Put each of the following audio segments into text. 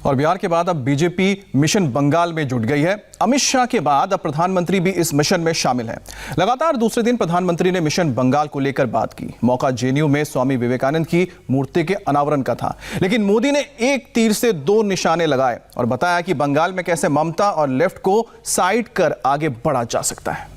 और बिहार के बाद अब बीजेपी मिशन बंगाल में जुट गई है। अमित शाह के बाद अब प्रधानमंत्री भी इस मिशन में शामिल हैं। लगातार दूसरे दिन प्रधानमंत्री ने मिशन बंगाल को लेकर बात की। मौका जेएनयू में स्वामी विवेकानंद की मूर्ति के अनावरण का था, लेकिन मोदी ने एक तीर से दो निशाने लगाए और बताया कि बंगाल में कैसे ममता और लेफ्ट को साइड कर आगे बढ़ा जा सकता है।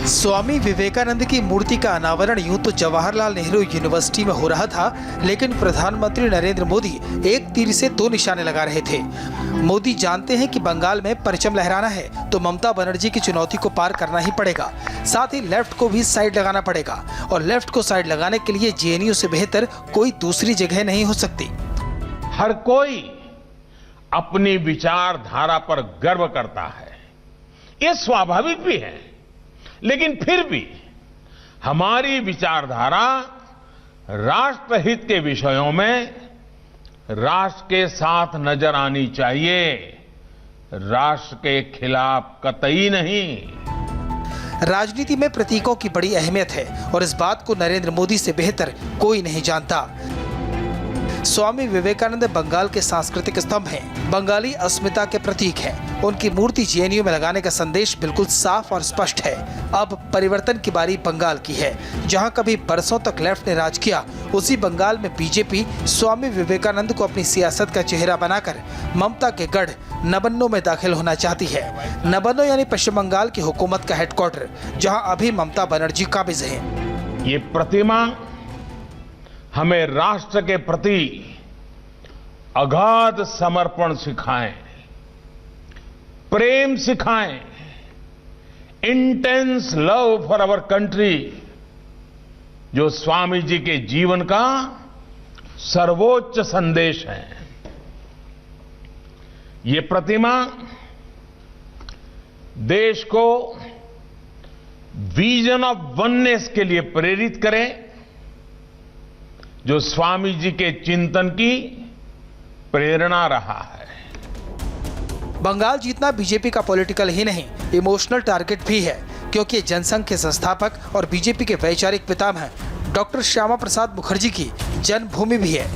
स्वामी विवेकानंद की मूर्ति का अनावरण यूं तो जवाहरलाल नेहरू यूनिवर्सिटी में हो रहा था, लेकिन प्रधानमंत्री नरेंद्र मोदी एक तीर से दो निशाने लगा रहे थे। मोदी जानते हैं कि बंगाल में परचम लहराना है तो ममता बनर्जी की चुनौती को पार करना ही पड़ेगा, साथ ही लेफ्ट को भी साइड लगाना पड़ेगा। और लेफ्ट को साइड लगाने के लिए जेएनयू से बेहतर कोई दूसरी जगह नहीं हो सकती। हर कोई अपनी विचारधारा पर गर्व करता है, ये स्वाभाविक भी है, लेकिन फिर भी हमारी विचारधारा राष्ट्रहित के विषयों में राष्ट्र के साथ नजर आनी चाहिए, राष्ट्र के खिलाफ कतई नहीं। राजनीति में प्रतीकों की बड़ी अहमियत है और इस बात को नरेंद्र मोदी से बेहतर कोई नहीं जानता। स्वामी विवेकानंद बंगाल के सांस्कृतिक स्तंभ हैं, बंगाली अस्मिता के प्रतीक हैं। उनकी मूर्ति जेएनयू में लगाने का संदेश बिल्कुल साफ और स्पष्ट है। अब परिवर्तन की बारी बंगाल की है। जहां कभी बरसों तक लेफ्ट ने राज किया, उसी बंगाल में बीजेपी स्वामी विवेकानंद को अपनी सियासत का चेहरा बनाकर ममता के गढ़ नबन्नो में दाखिल होना चाहती है। नबन्नो यानी पश्चिम बंगाल की हुकूमत का हेडक्वार्टर, जहाँ अभी ममता बनर्जी काबिज है। ये प्रतिमा हमें राष्ट्र के प्रति अगाध समर्पण सिखाएं, प्रेम सिखाएं, intense love for our country, जो स्वामी जी के जीवन का सर्वोच्च संदेश है। ये प्रतिमा देश को विजन ऑफ वननेस के लिए प्रेरित करे, जो स्वामी जी के चिंतन की प्रेरणा रहा है। बंगाल जीतना बीजेपी का पॉलिटिकल ही नहीं, इमोशनल टारगेट भी है, क्योंकि जनसंघ के संस्थापक और बीजेपी के वैचारिक पितामह डॉक्टर श्यामा प्रसाद मुखर्जी की जन्मभूमि भी है।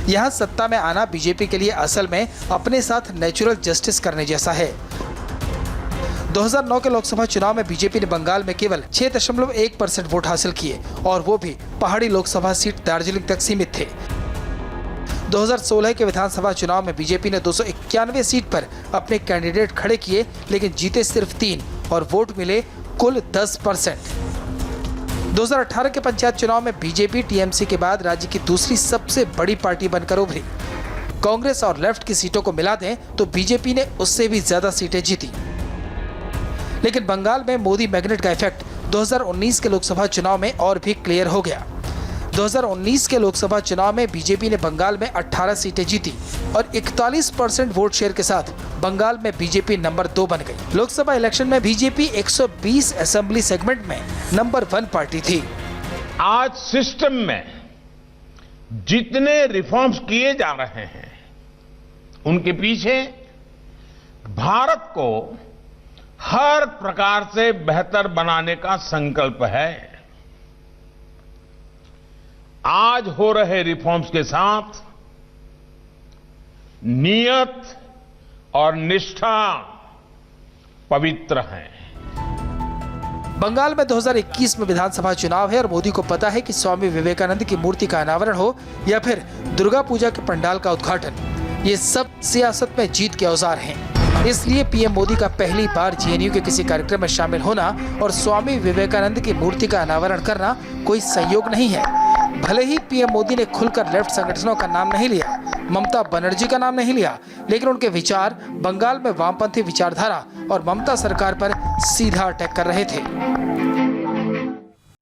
यहाँ सत्ता में आना बीजेपी के लिए असल में अपने साथ नेचुरल जस्टिस करने जैसा है। 2009 के लोकसभा चुनाव में बीजेपी ने बंगाल में केवल 6.1% वोट हासिल किए और वो भी पहाड़ी लोकसभा सीट दार्जिलिंग तक सीमित थे। 2016 के विधानसभा चुनाव में बीजेपी ने 291 सीट पर अपने कैंडिडेट खड़े किए, लेकिन जीते सिर्फ 3 और वोट मिले कुल 10%। 2018 के पंचायत चुनाव में बीजेपी टीएमसी के बाद राज्य की दूसरी सबसे बड़ी पार्टी बनकर उभरी। कांग्रेस और लेफ्ट की सीटों को मिला दें तो बीजेपी ने उससे भी ज्यादा सीटें जीती। लेकिन बंगाल में मोदी मैग्नेट का इफेक्ट 2019 के लोकसभा चुनाव में और भी क्लियर हो गया। 2019 के लोकसभा चुनाव में बीजेपी ने बंगाल में 18 सीटें जीती और 41% वोट शेयर के साथ बंगाल में बीजेपी नंबर 2 बन गई। लोकसभा इलेक्शन में बीजेपी 120 असेंबली सेगमेंट में नंबर 1 पार्टी थी। आज सिस्टम में जितने रिफॉर्म्स किए जा रहे हैं, उनके पीछे भारत को हर प्रकार से बेहतर बनाने का संकल्प है। आज हो रहे रिफॉर्म्स के साथ नियत और निष्ठा पवित्र हैं। बंगाल में 2021 में विधानसभा चुनाव है और मोदी को पता है कि स्वामी विवेकानंद की मूर्ति का अनावरण हो या फिर दुर्गा पूजा के पंडाल का उद्घाटन, ये सब सियासत में जीत के औजार हैं। इसलिए पीएम मोदी का पहली बार जेएनयू के किसी कार्यक्रम में शामिल होना और स्वामी विवेकानंद की मूर्ति का अनावरण करना कोई संयोग नहीं है। भले ही पीएम मोदी ने खुलकर लेफ्ट संगठनों का नाम नहीं लिया, ममता बनर्जी का नाम नहीं लिया, लेकिन उनके विचार बंगाल में वामपंथी विचारधारा और ममता सरकार पर सीधा अटैक कर रहे थे।